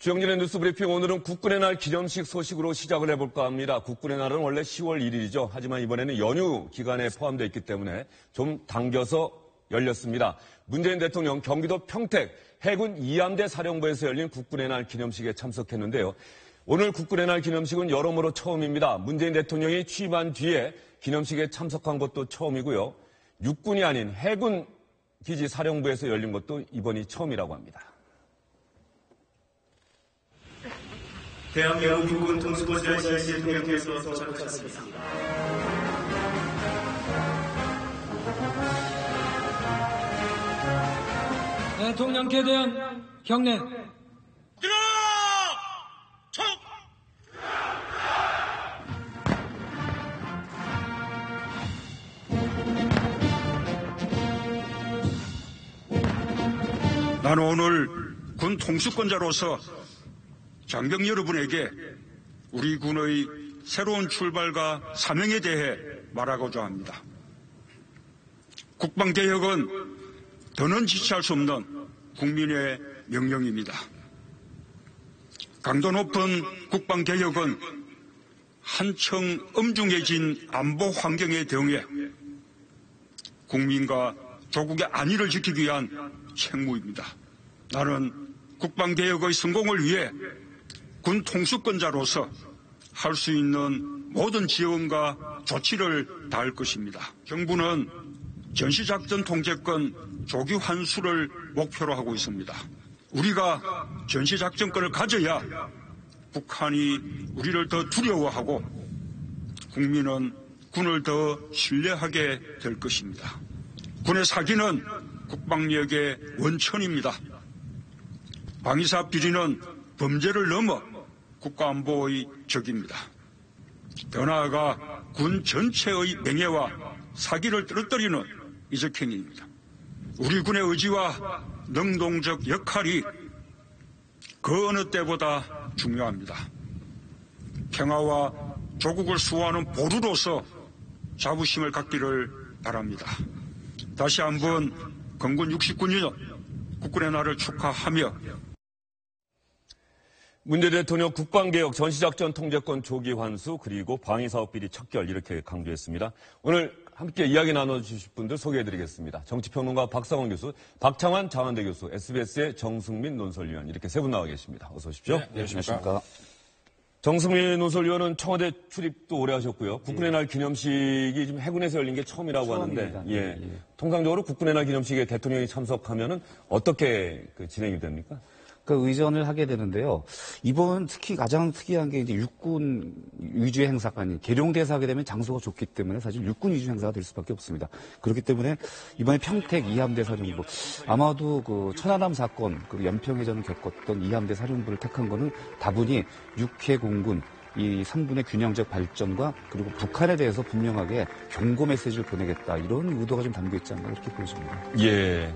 주영진의 뉴스브리핑, 오늘은 국군의 날 기념식 소식으로 시작을 해볼까 합니다. 국군의 날은 원래 10월 1일이죠. 하지만 이번에는 연휴 기간에 포함되어 있기 때문에 좀 당겨서 열렸습니다. 문재인 대통령 경기도 평택 해군 2함대 사령부에서 열린 국군의 날 기념식에 참석했는데요. 오늘 국군의 날 기념식은 여러모로 처음입니다. 문재인 대통령이 취임한 뒤에 기념식에 참석한 것도 처음이고요. 육군이 아닌 해군 기지 사령부에서 열린 것도 이번이 처음이라고 합니다. 대한민국군 동수부대 CIC 대통령께서 도착하셨습니다. 대통령께 대한 경례. 들어! 총! 나는 오늘 군 통수권자로서 장병 여러분에게 우리 군의 새로운 출발과 사명에 대해 말하고자 합니다. 국방개혁은 더는 지체할 수 없는 국민의 명령입니다. 강도 높은 국방개혁은 한층 엄중해진 안보 환경에 대응해 국민과 조국의 안위를 지키기 위한 책무입니다. 나는 국방개혁의 성공을 위해 군 통수권자로서 할 수 있는 모든 지원과 조치를 다할 것입니다. 정부는 전시작전 통제권 조기 환수를 목표로 하고 있습니다. 우리가 전시작전권을 가져야 북한이 우리를 더 두려워하고 국민은 군을 더 신뢰하게 될 것입니다. 군의 사기는 국방력의 원천입니다. 방위사 비리는 범죄를 넘어 국가안보의 적입니다. 더 나아가 군 전체의 명예와 사기를 떨어뜨리는 이적행위입니다. 우리 군의 의지와 능동적 역할이 그 어느 때보다 중요합니다. 평화와 조국을 수호하는 보루로서 자부심을 갖기를 바랍니다. 다시 한번 건군 69년 국군의 날을 축하하며 문재인 대통령 국방개혁, 전시작전 통제권 조기 환수, 그리고 방위사업 비리 척결 이렇게 강조했습니다. 오늘 함께 이야기 나눠주실 분들 소개해드리겠습니다. 정치평론가 박상원 교수, 박창환 장한대 교수, SBS의 정승민 논설위원 이렇게 세 분 나와 계십니다. 어서 오십시오. 네, 안녕하십니까. 정승민 논설위원은 청와대 출입도 오래 하셨고요. 국군의 날 기념식이 지금 해군에서 열린 게 처음이라고 처음입니다. 하는데, 예. 통상적으로 국군의 날 기념식에 대통령이 참석하면은 어떻게 진행이 됩니까? 그 의전을 하게 되는데요. 이번 특히 가장 특이한 게 이제 육군 위주의 행사가 아닌 계룡대에서 하게 되면 장소가 좋기 때문에 사실 육군 위주 행사가 될 수밖에 없습니다. 그렇기 때문에 이번에 평택 2함대 사령부 아마도 그 천안함 사건 그 연평해전을 겪었던 2함대 사령부를 택한 거는 다분히 육해 공군 이 3군의 균형적 발전과 그리고 북한에 대해서 분명하게 경고 메시지를 보내겠다 이런 의도가 좀 담겨 있지 않나 그렇게 보여집니다. 예.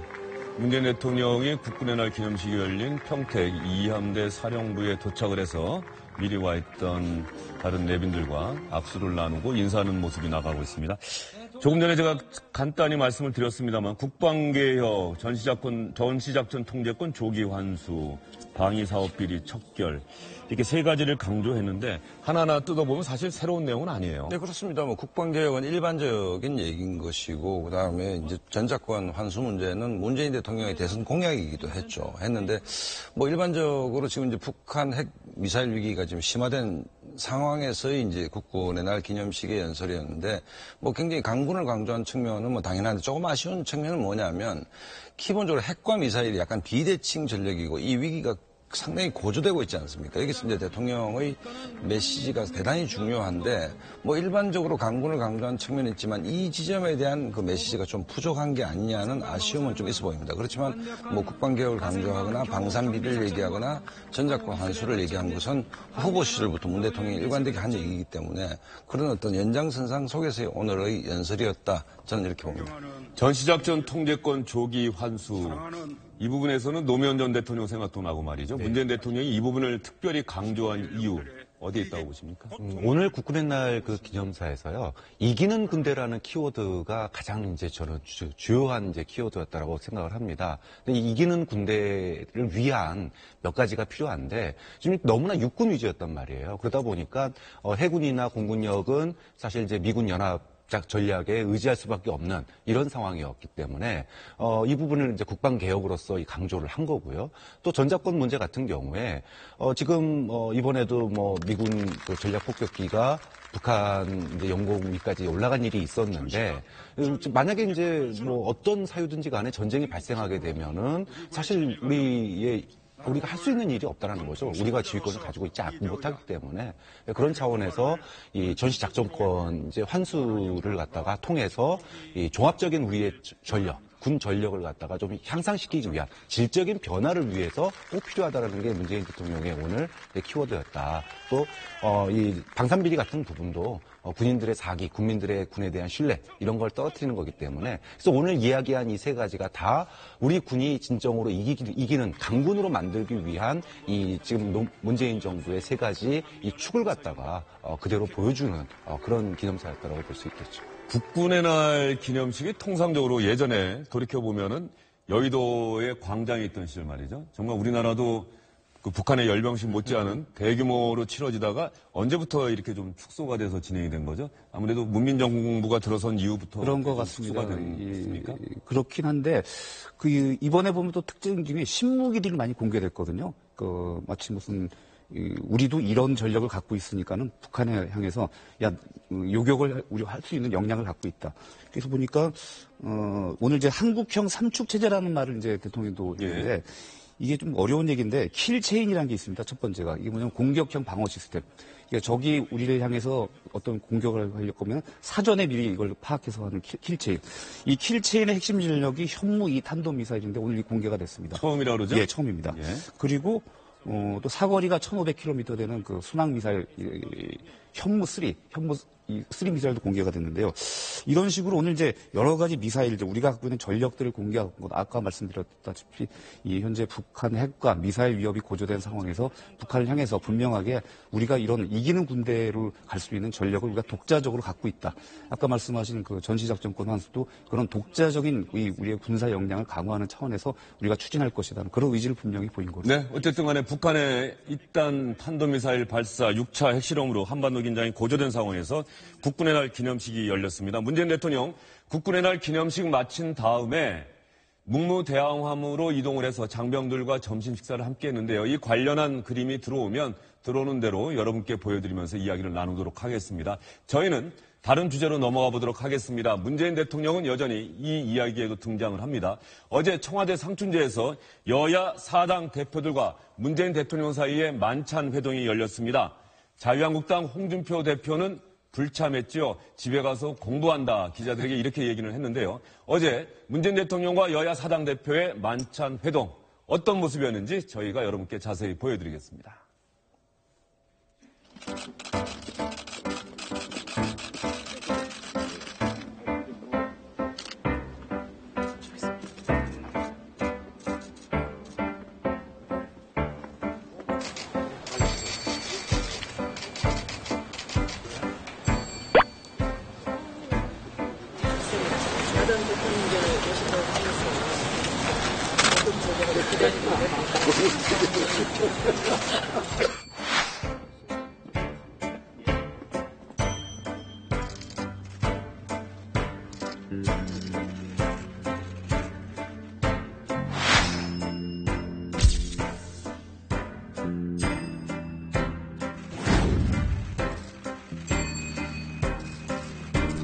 문재인 대통령이 국군의 날 기념식이 열린 평택 2함대 사령부에 도착을 해서 미리 와 있던 다른 내빈들과 악수를 나누고 인사하는 모습이 나가고 있습니다. 조금 전에 제가 간단히 말씀을 드렸습니다만 국방개혁, 전시작전 통제권 조기 환수, 방위사업 비리 척결 이렇게 세 가지를 강조했는데 하나하나 뜯어보면 사실 새로운 내용은 아니에요. 네, 그렇습니다. 국방개혁은 일반적인 얘기인 것이고 그다음에 이제 전작권 환수 문제는 문재인 대통령의 대선 공약이기도 했는데 일반적으로 지금 이제 북한 핵 미사일 위기가 지금 심화된 상황에서의 이제 국군의 날 기념식의 연설이었는데 굉장히 강군을 강조한 측면은 당연한데 조금 아쉬운 측면은 뭐냐면 기본적으로 핵과 미사일이 약간 비대칭 전력이고 이 위기가 상당히 고조되고 있지 않습니까? 여기서 이제 대통령의 메시지가 대단히 중요한데 일반적으로 강군을 강조한 측면이 있지만 이 지점에 대한 그 메시지가 좀 부족한 게 아니냐는 아쉬움은 좀 있어 보입니다. 그렇지만 국방개혁을 강조하거나 방산비리를 얘기하거나 전작권 환수를 얘기한 것은 후보 시절부터 문 대통령이 일관되게 한 얘기이기 때문에 그런 어떤 연장선상 속에서의 오늘의 연설이었다. 저는 이렇게 봅니다. 전시작전 통제권 조기 환수. 이 부분에서는 노무현 전 대통령 생각도 나고 말이죠. 문재인 대통령이 이 부분을 특별히 강조한 이유, 어디에 있다고 보십니까? 오늘 국군의 날 그 기념사에서요, 이기는 군대라는 키워드가 가장 이제 저는 주요한 이제 키워드였다라고 생각을 합니다. 근데 이 이기는 군대를 위한 몇 가지가 필요한데, 지금 너무나 육군 위주였단 말이에요. 그러다 보니까, 해군이나 공군력은 사실 이제 미군 연합 전략에 의지할 수밖에 없는 이런 상황이었기 때문에 이 부분을 이제 국방 개혁으로서 강조를 한 거고요. 또 전자권 문제 같은 경우에 지금 이번에도 뭐 미군 그 전략 폭격기가 북한 이제 영공 위까지 올라간 일이 있었는데 만약에 이제 뭐 어떤 사유든지 간에 전쟁이 발생하게 되면은 사실 우리가 할 수 있는 일이 없다라는 거죠. 우리가 지휘권을 가지고 있지 못하기 때문에 그런 차원에서 이 전시작전권 이제 환수를 갖다가 통해서 이 종합적인 우리의 전력, 군 전력을 갖다가 좀 향상시키기 위한 질적인 변화를 위해서 꼭 필요하다라는 게 문재인 대통령의 오늘 키워드였다. 또 이 방산비리 같은 부분도 군인들의 사기, 국민들의 군에 대한 신뢰 이런 걸 떨어뜨리는 거기 때문에 그래서 오늘 이야기한 이 세 가지가 다 우리 군이 진정으로 이기는 강군으로 만들기 위한 이 지금 문재인 정부의 세 가지 이 축을 갖다가 그대로 보여주는 그런 기념사였다라고 볼 수 있겠죠. 국군의 날 기념식이 통상적으로 예전에 돌이켜보면은 여의도에 광장이 있던 시절 말이죠. 정말 우리나라도 그 북한의 열병식 못지않은 대규모로 치러지다가 언제부터 이렇게 좀 축소가 돼서 진행이 된 거죠? 아무래도 문민정부가 들어선 이후부터 그런 것 같습니다. 축소가 됐습니까? 그렇긴 한데 이번에 보면 또 특징 중에 신무기들이 많이 공개됐거든요. 마치 무슨 우리도 이런 전력을 갖고 있으니까는 북한에 향해서 요격을 우리 할 수 있는 역량을 갖고 있다. 그래서 보니까 오늘 이제 한국형 삼축 체제라는 말을 이제 대통령도 했는데 이게 좀 어려운 얘기인데 킬체인이라는 게 있습니다. 첫 번째가 이게 뭐냐면 공격형 방어 시스템. 그러니까 적이 우리를 향해서 어떤 공격을 하려고 하면 사전에 미리 이걸 파악해서 하는 킬체인. 이 킬체인의 핵심 전력이 현무 2 탄도미사일인데 오늘 공개가 됐습니다. 처음이라 그러죠? 예, 처음입니다. 예. 그리고 또 사거리가 1,500km 되는 그 순항 미사일 현무 3 미사일도 공개가 됐는데요. 이런 식으로 오늘 이제 여러 가지 미사일들 우리가 갖고 있는 전력들을 공개한 것 아까 말씀드렸다시피 이 현재 북한 핵과 미사일 위협이 고조된 상황에서 북한을 향해서 분명하게 우리가 이런 이기는 군대로 갈 수 있는 전력을 우리가 독자적으로 갖고 있다. 아까 말씀하신 그 전시작전권 환수도 그런 독자적인 우리의 군사 역량을 강화하는 차원에서 우리가 추진할 것이다. 그런 의지를 분명히 보인 거죠. 네, 어쨌든 간에 북한의 잇단 탄도미사일 발사 6차 핵실험으로 한반도 긴장이 고조된 상황에서 국군의 날 기념식이 열렸습니다. 문재인 대통령 국군의 날 기념식 마친 다음에 묵무대왕함으로 이동을 해서 장병들과 점심 식사를 함께 했는데요. 이 관련한 그림이 들어오면 들어오는 대로 여러분께 보여드리면서 이야기를 나누도록 하겠습니다. 저희는 다른 주제로 넘어가 보도록 하겠습니다. 문재인 대통령은 여전히 이 이야기에도 등장을 합니다. 어제 청와대 상춘제에서 여야 4당 대표들과 문재인 대통령 사이에 만찬 회동이 열렸습니다. 자유한국당 홍준표 대표는 불참했죠. 집에 가서 공부한다. 기자들에게 이렇게 얘기를 했는데요. 어제 문재인 대통령과 여야 4당 대표의 만찬 회동 어떤 모습이었는지 저희가 여러분께 자세히 보여드리겠습니다.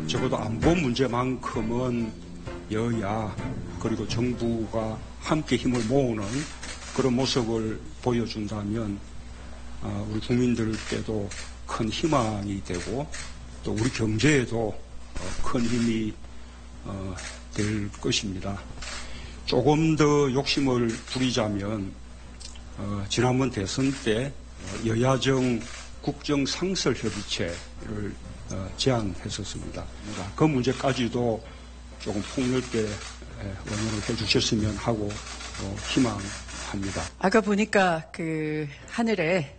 적어도 안보 문제만큼은 여야 그리고 정부가 함께 힘을 모으는 그런 모습을 보여준다면 우리 국민들께도 큰 희망이 되고 또 우리 경제에도 큰 힘이 될 것입니다. 조금 더 욕심을 부리자면 지난번 대선 때 여야정 국정상설협의체를 제안했었습니다. 그 문제까지도 조금 폭넓게 원의를 해주셨으면 하고 희망합니다. 아까 보니까 그 하늘에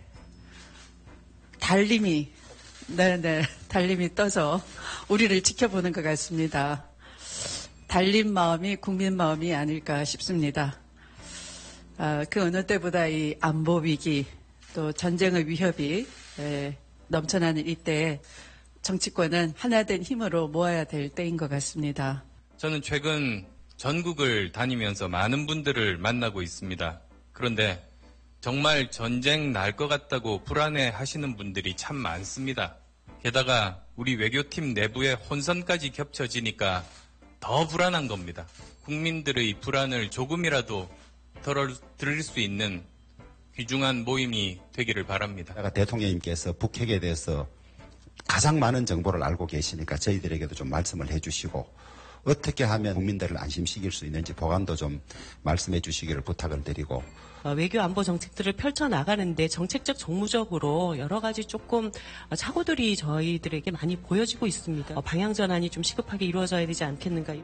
달림이 떠서 우리를 지켜보는 것 같습니다. 달림 마음이 국민 마음이 아닐까 싶습니다. 그 어느 때보다 이 안보 위기 또 전쟁의 위협이 넘쳐나는 이때 정치권은 하나된 힘으로 모아야 될 때인 것 같습니다. 저는 최근 전국을 다니면서 많은 분들을 만나고 있습니다. 그런데 정말 전쟁 날 것 같다고 불안해 하시는 분들이 참 많습니다. 게다가 우리 외교팀 내부의 혼선까지 겹쳐지니까 더 불안한 겁니다. 국민들의 불안을 조금이라도 덜어드릴 수 있는 귀중한 모임이 되기를 바랍니다. 대통령님께서 북핵에 대해서 가장 많은 정보를 알고 계시니까 저희들에게도 좀 말씀을 해주시고 어떻게 하면 국민들을 안심시킬 수 있는지 보관도 좀 말씀해 주시기를 부탁을 드리고 외교 안보 정책들을 펼쳐나가는데 정책적 정무적으로 여러 가지 조금 착오들이 저희들에게 많이 보여지고 있습니다. 방향 전환이 좀 시급하게 이루어져야 되지 않겠는가.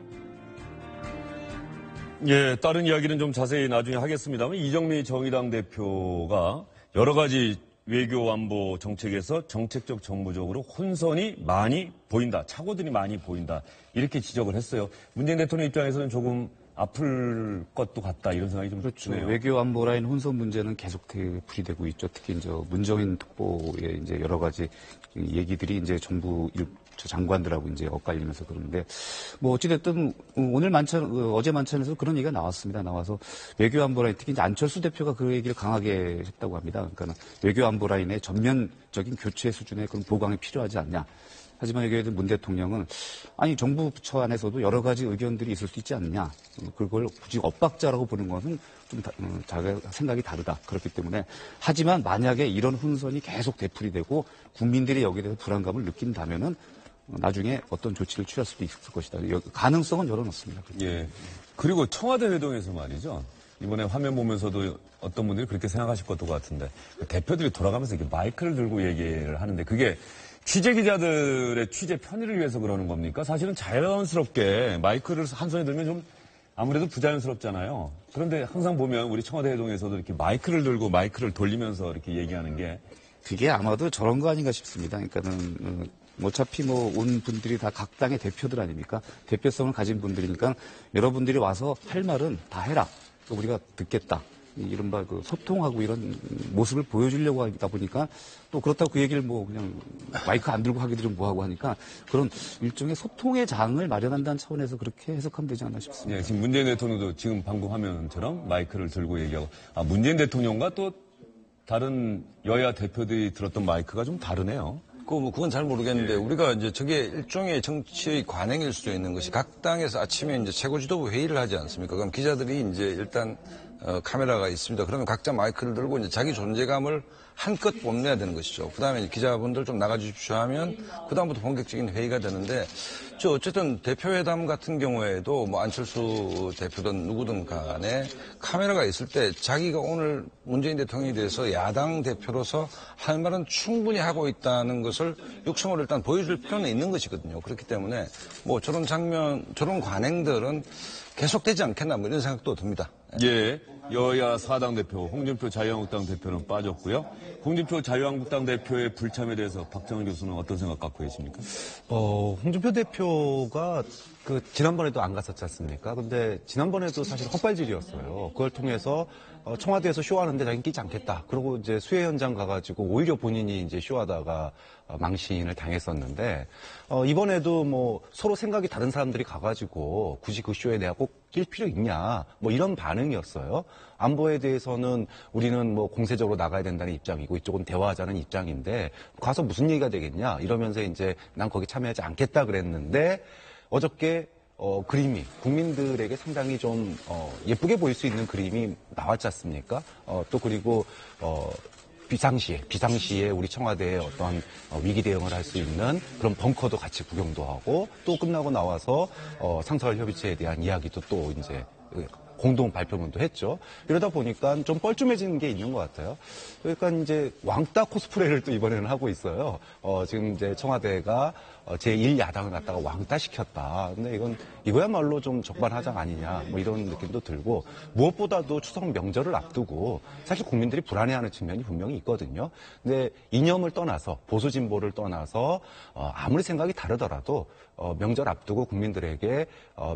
예, 다른 이야기는 좀 자세히 나중에 하겠습니다만 이정미 정의당 대표가 여러 가지 외교 안보 정책에서 정책적 정무적으로 혼선이 많이 보인다. 착오들이 많이 보인다. 이렇게 지적을 했어요. 문재인 대통령 입장에서는 조금 아플 것도 같다. 이런 생각이 좀 그렇죠. 드네요. 외교 안보 라인 혼선 문제는 계속 되풀이되고 있죠. 특히 이제 문정인 특보의 이제 여러 가지 얘기들이 이제 정부 장관들하고 이제 엇갈리면서 그러는데 뭐 어찌됐든 오늘 어제 만찬에서 그런 얘기가 나왔습니다. 나와서 외교 안보 라인 특히 이제 안철수 대표가 그 얘기를 강하게 했다고 합니다. 그러니까 외교 안보 라인의 전면적인 교체 수준의 그런 보강이 필요하지 않냐. 하지만 여기에 문 대통령은 아니 정부 부처 안에서도 여러 가지 의견들이 있을 수 있지 않느냐. 그걸 굳이 엇박자라고 보는 것은 좀 자기 생각이 다르다. 그렇기 때문에 하지만 만약에 이런 혼선이 계속 되풀이되고 국민들이 여기에 대해서 불안감을 느낀다면은 나중에 어떤 조치를 취할 수도 있을 것이다. 가능성은 열어놓습니다. 예. 그리고 청와대 회동에서 말이죠. 이번에 화면 보면서도 어떤 분들이 그렇게 생각하실 것도 같은데 대표들이 돌아가면서 이렇게 마이크를 들고 얘기를 하는데 그게 취재 기자들의 취재 편의를 위해서 그러는 겁니까? 사실은 자연스럽게 마이크를 한 손에 들면 좀 아무래도 부자연스럽잖아요. 그런데 항상 보면 우리 청와대 회동에서도 이렇게 마이크를 들고 마이크를 돌리면서 이렇게 얘기하는 게 그게 아마도 저런 거 아닌가 싶습니다. 그러니까는 어차피 온 분들이 다 각 당의 대표들 아닙니까? 대표성을 가진 분들이니까 여러분들이 와서 할 말은 다 해라. 우리가 듣겠다. 이른바 소통하고 이런 모습을 보여주려고 하다 보니까 또 그렇다고 그 얘기를 그냥 마이크 안 들고 하기도 좀 뭐하고 하니까 그런 일종의 소통의 장을 마련한다는 차원에서 그렇게 해석하면 되지 않나 싶습니다. 예, 지금 문재인 대통령도 지금 방금 화면처럼 마이크를 들고 얘기하고 문재인 대통령과 또 다른 여야 대표들이 들었던 마이크가 좀 다르네요. 그건 잘 모르겠는데 우리가 이제 저게 일종의 정치의 관행일 수도 있는 것이 각 당에서 아침에 이제 최고 지도부 회의를 하지 않습니까? 그럼 기자들이 이제 일단 카메라가 있습니다. 그러면 각자 마이크를 들고 이제 자기 존재감을 한껏 뽐내야 되는 것이죠. 그다음에 기자분들 좀 나가주십시오 하면 그다음부터 본격적인 회의가 되는데 어쨌든 대표회담 같은 경우에도 안철수 대표든 누구든 간에 카메라가 있을 때 자기가 오늘 문재인 대통령에 대해서 야당 대표로서 할 말은 충분히 하고 있다는 것을 육성으로 일단 보여줄 필요는 있는 것이거든요. 그렇기 때문에 저런 장면, 저런 관행들은 계속되지 않겠나 이런 생각도 듭니다. 예. 여야 4당 대표, 홍준표 자유한국당 대표는 빠졌고요. 홍준표 자유한국당 대표의 불참에 대해서 박정은 교수는 어떤 생각 갖고 계십니까? 홍준표 대표가 지난번에도 안 갔었지 않습니까? 근데 지난번에도 사실 헛발질이었어요. 그걸 통해서 청와대에서 쇼하는데 자기는 끼지 않겠다. 그리고 이제 수해 현장 가가지고 오히려 본인이 이제 쇼하다가 망신을 당했었는데 이번에도 서로 생각이 다른 사람들이 가가지고 굳이 그 쇼에 내가 꼭 낄 필요 있냐 이런 반응이었어요. 안보에 대해서는 우리는 공세적으로 나가야 된다는 입장이고 이쪽은 대화하자는 입장인데 가서 무슨 얘기가 되겠냐 이러면서 이제 난 거기 참여하지 않겠다 그랬는데 어저께 그림이 국민들에게 상당히 좀 예쁘게 보일 수 있는 그림이 나왔지 않습니까? 또 그리고 비상시에 우리 청와대의 어떤 위기 대응을 할 수 있는 그런 벙커도 같이 구경도 하고 또 끝나고 나와서 상설 협의체에 대한 이야기도 또 이제 공동 발표문도 했죠. 이러다 보니까 좀 뻘쭘해지는 게 있는 것 같아요. 그러니까 이제 왕따 코스프레를 또 이번에는 하고 있어요. 지금 이제 청와대가 제1야당을 갖다가 왕따시켰다. 근데 이거야말로 좀 적반하장 아니냐, 뭐 이런 느낌도 들고, 무엇보다도 추석 명절을 앞두고 사실 국민들이 불안해하는 측면이 분명히 있거든요. 근데 이념을 떠나서, 보수 진보를 떠나서 아무리 생각이 다르더라도 명절 앞두고 국민들에게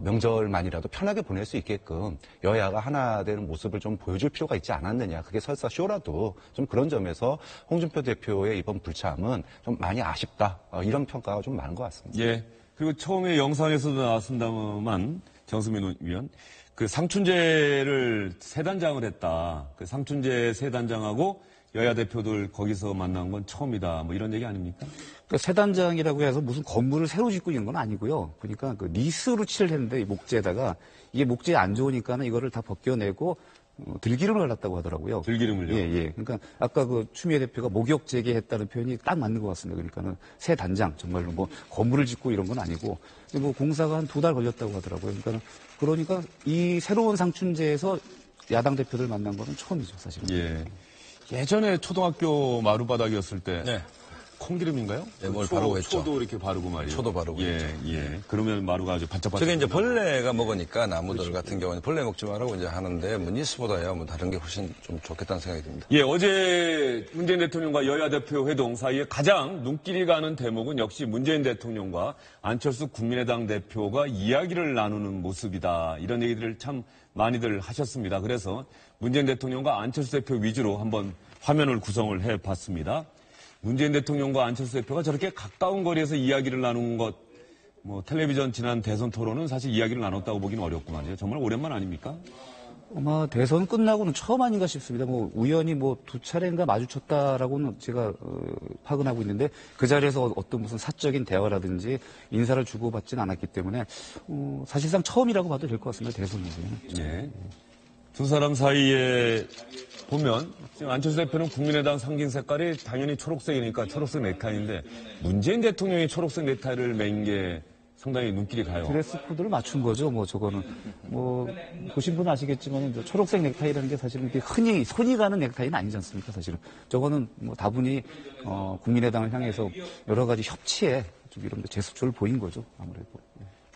명절만이라도 편하게 보낼 수 있게끔 여야가 하나 되는 모습을 좀 보여줄 필요가 있지 않았느냐. 그게 설사 쇼라도 좀 그런 점에서 홍준표 대표의 이번 불참은 좀 많이 아쉽다. 이런 평가가 좀 많은 것 같습니다. 예. 그리고 처음에 영상에서도 나왔습니다만 정수민 위원, 그 상춘제를 세 단장을 했다. 그 상춘제 세 단장하고 여야 대표들 거기서 만난 건 처음이다. 뭐 이런 얘기 아닙니까? 그러니까 세 단장이라고 해서 무슨 건물을 새로 짓고 있는 건 아니고요. 보니까 그 리스로 칠을 했는데 이 목재에다가 이게 목재에 안 좋으니까는 이거를 다 벗겨내고 들기름을 발랐다고 하더라고요. 들기름을요? 예, 예. 그러니까 아까 그 추미애 대표가 목욕 재개했다는 표현이 딱 맞는 것 같습니다. 그러니까는 새 단장, 정말로 뭐 건물을 짓고 이런 건 아니고 뭐 공사가 한 2달 걸렸다고 하더라고요. 그러니까 이 새로운 상춘제에서 야당 대표들 만난 거는 처음이죠, 사실은. 예. 예전에 초등학교 마루바닥이었을 때 네. 콩기름인가요? 네, 뭘 바르고 했죠. 초도 이렇게 바르고 말이에요. 초도 바르고 예, 했죠. 예. 그러면 마루가 아주 반짝반짝. 저게 이제 벌레가 먹으니까 나무들 같은 경우는 벌레 먹지 말라고 이제 하는데 뭐 뉴스보다야 뭐 다른 게 훨씬 좀 좋겠다는 생각이 듭니다. 예, 어제 문재인 대통령과 여야 대표 회동 사이에 가장 눈길이 가는 대목은 역시 문재인 대통령과 안철수 국민의당 대표가 이야기를 나누는 모습이다. 이런 얘기들을 참 많이들 하셨습니다. 그래서 문재인 대통령과 안철수 대표 위주로 한번 화면을 구성을 해봤습니다. 문재인 대통령과 안철수 대표가 저렇게 가까운 거리에서 이야기를 나눈 것, 뭐 텔레비전 지난 대선 토론은 사실 이야기를 나눴다고 보기는 어렵구만요. 정말 오랜만 아닙니까? 아마 대선 끝나고는 처음 아닌가 싶습니다. 뭐 우연히 뭐 2차례인가 마주쳤다라고는 제가 파악하고 있는데 그 자리에서 어떤 무슨 사적인 대화라든지 인사를 주고받지는 않았기 때문에 사실상 처음이라고 봐도 될 것 같습니다. 대선 문제는. 예. 두 사람 사이에 보면 지금 안철수 대표는 국민의당 상징 색깔이 당연히 초록색이니까 초록색 넥타이인데 문재인 대통령이 초록색 넥타이를 맨 게 상당히 눈길이 가요. 드레스 코드를 맞춘 거죠. 뭐 저거는 뭐 보신 분은 아시겠지만 초록색 넥타이라는 게 사실은 이렇게 흔히 손이 가는 넥타이는 아니지 않습니까? 사실은 저거는 뭐 다분히 국민의당을 향해서 여러 가지 협치에 좀 이런 제스처를 보인 거죠. 아무래도.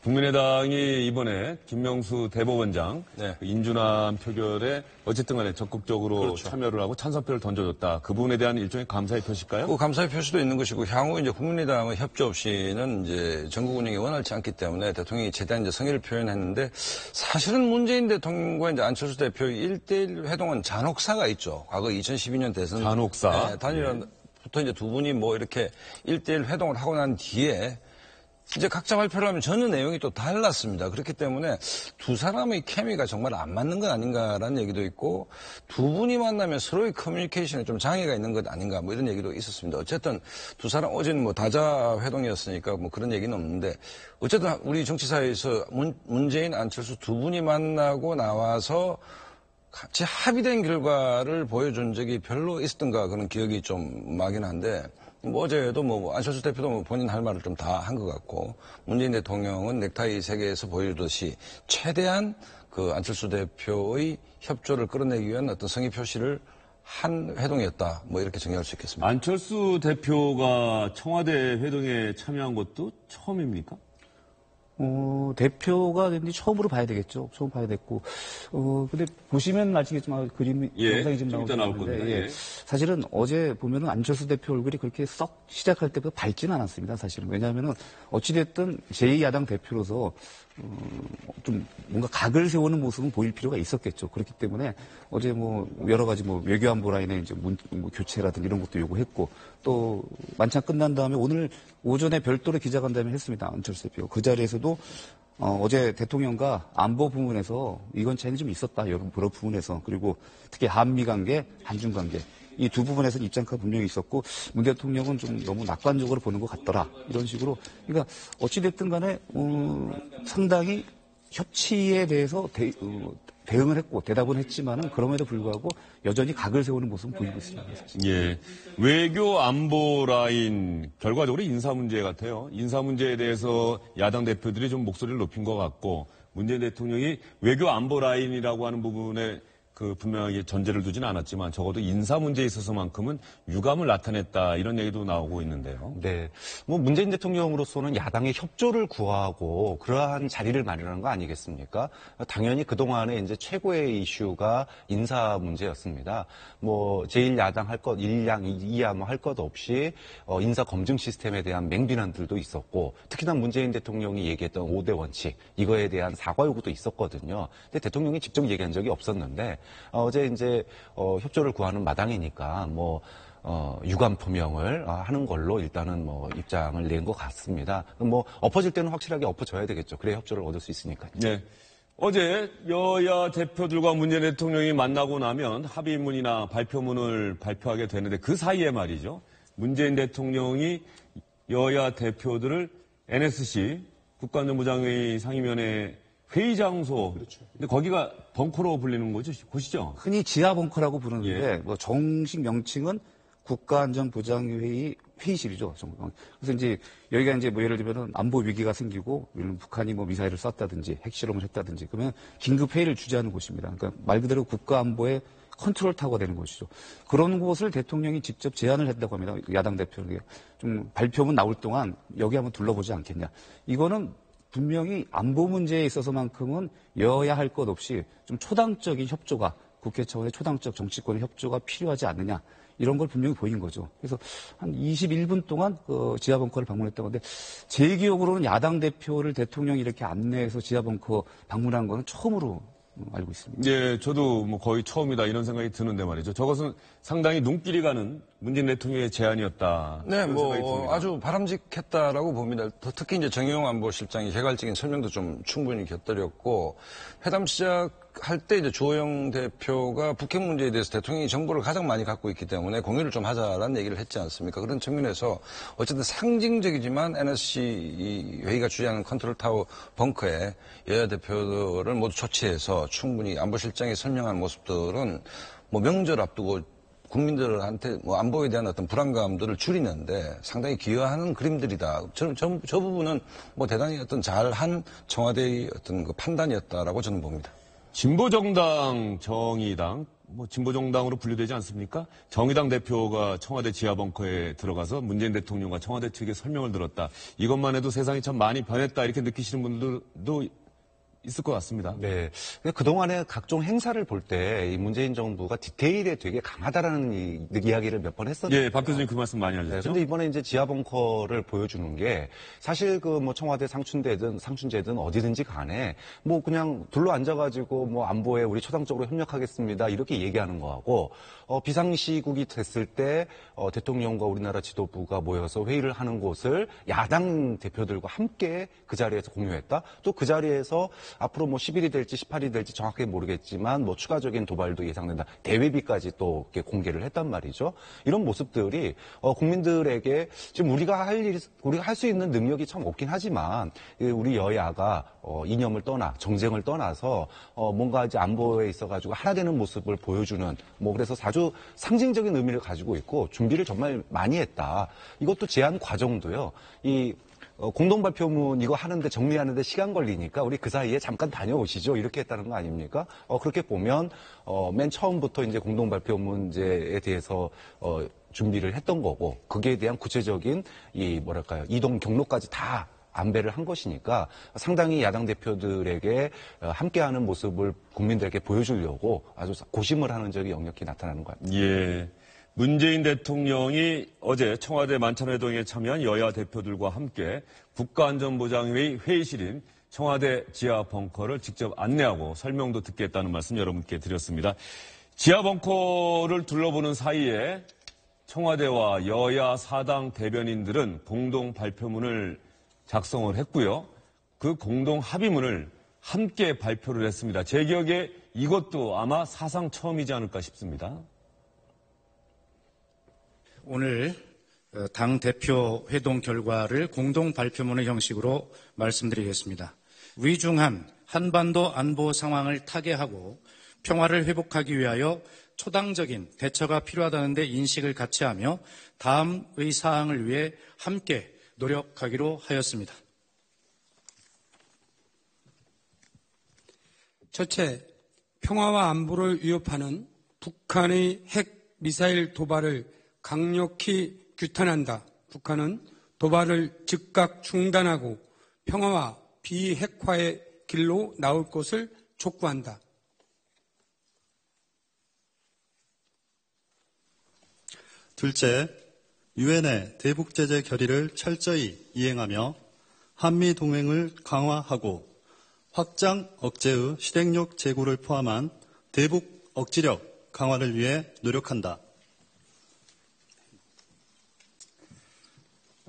국민의당이 이번에 김명수 대법원장 네. 인준안 표결에 어쨌든 간에 적극적으로 그렇죠. 참여를 하고 찬성표를 던져줬다. 그 부분에 대한 일종의 감사의 표시일까요? 그 감사의 표시도 있는 것이고 향후 이제 국민의당의 협조 없이는 이제 전국 운영이 원활치 않기 때문에 대통령이 최대한 이제 성의를 표현했는데 사실은 문재인 대통령과 이제 안철수 대표의 1대1 회동은 잔혹사가 있죠. 과거 2012년 대선 잔혹사. 네, 단일화부터 이제 두 분이 뭐 이렇게 1대1 회동을 하고 난 뒤에 이제 각자 발표를 하면 전혀 내용이 또 달랐습니다. 그렇기 때문에 두 사람의 케미가 정말 안 맞는 것 아닌가라는 얘기도 있고 두 분이 만나면 서로의 커뮤니케이션에 좀 장애가 있는 것 아닌가 뭐 이런 얘기도 있었습니다. 어쨌든 두 사람 어제는 뭐 다자 회동이었으니까 뭐 그런 얘기는 없는데 어쨌든 우리 정치사회에서 문재인, 안철수 두 분이 만나고 나와서 같이 합의된 결과를 보여준 적이 별로 있었던가 그런 기억이 좀 나긴 한데 뭐 어제도 뭐 안철수 대표도 뭐 본인 할 말을 좀 다 한 것 같고 문재인 대통령은 넥타이 세계에서 보여주듯이 최대한 그 안철수 대표의 협조를 끌어내기 위한 어떤 성의 표시를 한 회동이었다. 뭐 이렇게 정리할 수 있겠습니다. 안철수 대표가 청와대 회동에 참여한 것도 처음입니까? 대표가 됐는데 처음으로 봐야 되겠죠. 처음 봐야 됐고. 근데 보시면 아시겠지만 그림이 영상이 지금 나오는데 예. 사실은 어제 보면은 안철수 대표 얼굴이 그렇게 썩 시작할 때보다 밝지는 않았습니다. 사실은. 왜냐하면은 어찌됐든 제2야당 대표로서 좀 뭔가 각을 세우는 모습은 보일 필요가 있었겠죠. 그렇기 때문에 어제 뭐 여러 가지 뭐 외교안보 라인에 이제 뭐 교체라든지 이런 것도 요구했고 또 만찬 끝난 다음에 오늘 오전에 별도로 기자간담회 했습니다. 안철수 대표. 그 자리에서도 어제 대통령과 안보 부분에서 이건 차이는 좀 있었다. 여러 부분에서. 그리고 특히 한미 관계, 한중 관계. 이 두 부분에서 입장가 분명히 있었고 문 대통령은 좀 너무 낙관적으로 보는 것 같더라. 이런 식으로. 그러니까 어찌됐든 간에 상당히 협치에 대해서 대응을 했고 대답은 했지만은 그럼에도 불구하고 여전히 각을 세우는 모습은 보이고 있습니다. 사실. 예. 외교 안보 라인 결과적으로 인사 문제 같아요. 인사 문제에 대해서 야당 대표들이 좀 목소리를 높인 것 같고 문재인 대통령이 외교 안보 라인이라고 하는 부분에 분명하게 전제를 두진 않았지만 적어도 인사 문제에 있어서만큼은 유감을 나타냈다 이런 얘기도 나오고 있는데요. 네. 뭐 문재인 대통령으로서는 야당의 협조를 구하고 그러한 자리를 마련한 거 아니겠습니까? 당연히 그동안에 이제 최고의 이슈가 인사 문제였습니다. 뭐 제1야당 할 것, 1양, 2야 뭐 할 것 없이 인사 검증 시스템에 대한 맹비난들도 있었고 특히나 문재인 대통령이 얘기했던 5대 원칙 이거에 대한 사과 요구도 있었거든요. 근데 대통령이 직접 얘기한 적이 없었는데 어제 이제 협조를 구하는 마당이니까 뭐 유감 표명을 하는 걸로 일단은 뭐 입장을 낸 것 같습니다. 뭐 엎어질 때는 확실하게 엎어져야 되겠죠. 그래야 협조를 얻을 수 있으니까요. 네. 어제 여야 대표들과 문재인 대통령이 만나고 나면 합의문이나 발표문을 발표하게 되는데 그 사이에 말이죠. 문재인 대통령이 여야 대표들을 NSC 국가안전보장회의 상임위원회 회의 장소. 그렇죠. 근데 거기가 벙커로 불리는 곳이죠. 흔히 지하 벙커라고 부르는데 예. 뭐 정식 명칭은 국가안전보장회의 회의실이죠. 그래서 이제 여기가 이제 뭐 예를 들면 안보 위기가 생기고 북한이 뭐 미사일을 쐈다든지 핵실험을 했다든지 그러면 긴급 회의를 주재하는 곳입니다. 그러니까 말 그대로 국가안보의 컨트롤 타워가 되는 곳이죠. 그런 곳을 대통령이 직접 제안을 했다고 합니다. 야당 대표에게 좀 발표문 나올 동안 여기 한번 둘러보지 않겠냐. 이거는 분명히 안보 문제에 있어서만큼은 여야 할 것 없이 좀 초당적인 협조가 국회 차원의 초당적 정치권의 협조가 필요하지 않느냐. 이런 걸 분명히 보인 거죠. 그래서 한 21분 동안 그 지하벙커를 방문했다고 하는데 제 기억으로는 야당 대표를 대통령이 이렇게 안내해서 지하벙커 방문한 거는 처음으로 알고 있습니다. 예, 저도 뭐 거의 처음이다 이런 생각이 드는데 말이죠. 저것은 상당히 눈길이 가는 문재인 대통령의 제안이었다. 네, 뭐 아주 바람직했다라고 봅니다. 특히 이제 정의용 안보실장이 개괄적인 설명도 좀 충분히 곁들였고 회담 시작할 때 이제 주호영 대표가 북핵 문제에 대해서 대통령이 정보를 가장 많이 갖고 있기 때문에 공유를 좀 하자라는 얘기를 했지 않습니까? 그런 측면에서 어쨌든 상징적이지만 NSC 회의가 주재하는 컨트롤 타워 벙커에 여야 대표들을 모두 초치해서 충분히 안보실장이 설명한 모습들은 뭐 명절 앞두고 국민들한테 뭐 안보에 대한 어떤 불안감들을 줄이는데 상당히 기여하는 그림들이다. 저 부분은 뭐 대단히 어떤 잘한 청와대의 어떤 그 판단이었다라고 저는 봅니다. 진보정당, 정의당, 뭐 진보정당으로 분류되지 않습니까? 정의당 대표가 청와대 지하벙커에 들어가서 문재인 대통령과 청와대 측의 설명을 들었다. 이것만 해도 세상이 참 많이 변했다 이렇게 느끼시는 분들도 있을 것 같습니다. 네. 그동안에 각종 행사를 볼 때 이 문재인 정부가 디테일에 되게 강하다라는 이야기를 몇 번 했었는데. 예, 박 교수님 그 말씀 많이 하셨죠. 네, 근데 이번에 이제 지하벙커를 보여주는 게 사실 그 뭐 청와대 상춘제든 어디든지 간에 뭐 그냥 둘러 앉아가지고 뭐 안보에 우리 초당적으로 협력하겠습니다 이렇게 얘기하는 거하고 비상시국이 됐을 때 대통령과 우리나라 지도부가 모여서 회의를 하는 곳을 야당 대표들과 함께 그 자리에서 공유했다. 또 그 자리에서 앞으로 뭐 10일이 될지 18일이 될지 정확하게 모르겠지만 뭐 추가적인 도발도 예상된다. 대외비까지 또 이렇게 공개를 했단 말이죠. 이런 모습들이 국민들에게 지금 우리가 할 수 있는 능력이 참 없긴 하지만 우리 여야가 이념을 떠나 정쟁을 떠나서 뭔가 이제 안보에 있어가지고 하나 되는 모습을 보여주는 뭐 그래서 아주 상징적인 의미를 가지고 있고 준비를 정말 많이 했다. 이것도 제안 과정도요. 이 공동발표문 이거 하는데 정리하는데 시간 걸리니까 우리 그 사이에 잠깐 다녀오시죠. 이렇게 했다는 거 아닙니까? 그렇게 보면 맨 처음부터 이제 공동발표 문제에 대해서 준비를 했던 거고 거기에 대한 구체적인 이동 경로까지 다 안배를 한 것이니까 상당히 야당 대표들에게 함께하는 모습을 국민들에게 보여주려고 아주 고심을 하는 적이 역력히 나타나는 것 같습니다. 예. 문재인 대통령이 어제 청와대 만찬회동에 참여한 여야 대표들과 함께 국가안전보장회의 회의실인 청와대 지하벙커를 직접 안내하고 설명도 듣겠다는 말씀 여러분께 드렸습니다. 지하벙커를 둘러보는 사이에 청와대와 여야 사당 대변인들은 공동 발표문을 작성을 했고요. 그 공동 합의문을 함께 발표를 했습니다. 제 기억에 이것도 아마 사상 처음이지 않을까 싶습니다. 오늘 당 대표 회동 결과를 공동 발표문의 형식으로 말씀드리겠습니다. 위중한 한반도 안보 상황을 타개하고 평화를 회복하기 위하여 초당적인 대처가 필요하다는 데 인식을 같이 하며 다음의 사항을 위해 함께 노력하기로 하였습니다. 첫째, 평화와 안보를 위협하는 북한의 핵 미사일 도발을 강력히 규탄한다. 북한은 도발을 즉각 중단하고 평화와 비핵화의 길로 나올 것을 촉구한다. 둘째, 유엔의 대북제재 결의를 철저히 이행하며 한미 동맹을 강화하고 확장 억제의 실행력 제고를 포함한 대북 억지력 강화를 위해 노력한다.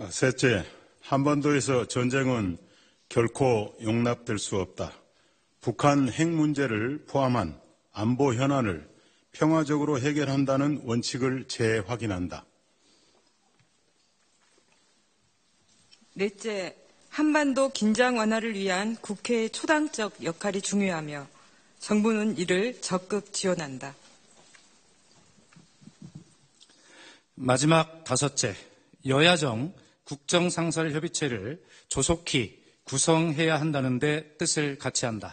셋째, 한반도에서 전쟁은 결코 용납될 수 없다. 북한 핵 문제를 포함한 안보 현안을 평화적으로 해결한다는 원칙을 재확인한다. 넷째, 한반도 긴장 완화를 위한 국회의 초당적 역할이 중요하며 정부는 이를 적극 지원한다. 마지막 다섯째, 여야정 국정상설협의체를 조속히 구성해야 한다는 데 뜻을 같이 한다.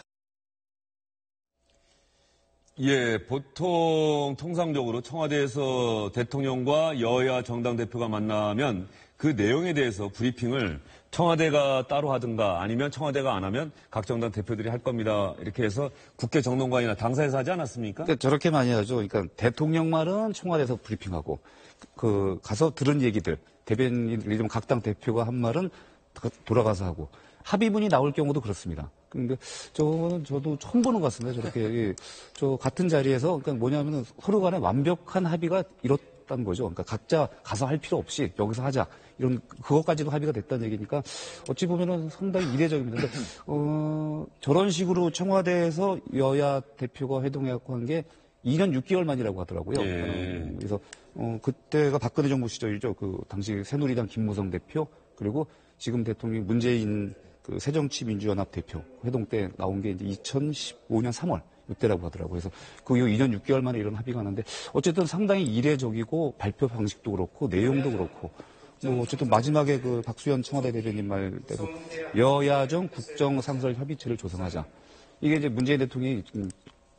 예, 보통 통상적으로 청와대에서 대통령과 여야 정당 대표가 만나면 그 내용에 대해서 브리핑을 청와대가 따로 하든가 아니면 청와대가 안 하면 각 정당 대표들이 할 겁니다. 이렇게 해서 국회 정론관이나 당사에서 하지 않았습니까? 그러니까 저렇게 많이 하죠. 그러니까 대통령 말은 청와대에서 브리핑하고 가서 들은 얘기들 대변인 예를 들면 각 당 대표가 한 말은 돌아가서 하고 합의문이 나올 경우도 그렇습니다. 근데 저도 처음 보는 것 같습니다. 저렇게 저 같은 자리에서 그러니까 뭐냐면은 서로 간에 완벽한 합의가 이뤘다는 거죠. 그러니까 각자 가서 할 필요 없이 여기서 하자 이런 그것까지도 합의가 됐다는 얘기니까 어찌 보면은 상당히 이례적입니다. 근데 저런 식으로 청와대에서 여야 대표가 회동해갖고 한 게 2년 6개월 만이라고 하더라고요. 예. 그래서 그때가 박근혜 정부 시절이죠. 그 당시 새누리당 김무성 대표 그리고 지금 대통령 문재인 그 새정치민주연합 대표 회동 때 나온 게 이제 2015년 3월 이때라고 하더라고요. 그래서 그 이후 2년 6개월 만에 이런 합의가 나는데 어쨌든 상당히 이례적이고 발표 방식도 그렇고 내용도 그렇고 뭐 어쨌든 마지막에 그 박수현 청와대 대변인 말대로 여야정 국정상설협의체를 조성하자. 이게 이제 문재인 대통령이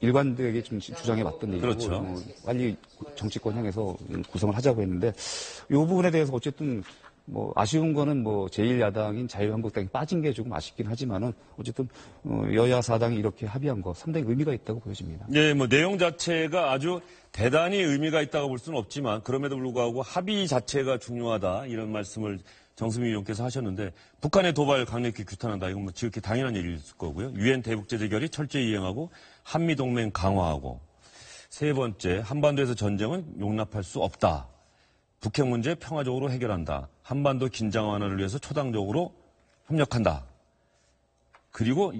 일관되게 좀 주장해 왔던 얘기고 그렇죠. 빨리 정치권 향해서 구성을 하자고 했는데 이 부분에 대해서 어쨌든 뭐 아쉬운 거는 뭐 제1야당인 자유한국당이 빠진 게 조금 아쉽긴 하지만은 어쨌든 여야 사당이 이렇게 합의한 거 상당히 의미가 있다고 보여집니다. 네, 뭐 내용 자체가 아주 대단히 의미가 있다고 볼 수는 없지만 그럼에도 불구하고 합의 자체가 중요하다 이런 말씀을 정수민 의원께서 하셨는데 북한의 도발 강력히 규탄한다. 이건 뭐 지극히 당연한 얘기일 거고요. 유엔 대북제재 결의 철저히 이행하고 한미 동맹 강화하고 세 번째 한반도에서 전쟁은 용납할 수 없다. 북핵 문제 평화적으로 해결한다. 한반도 긴장 완화를 위해서 초당적으로 협력한다. 그리고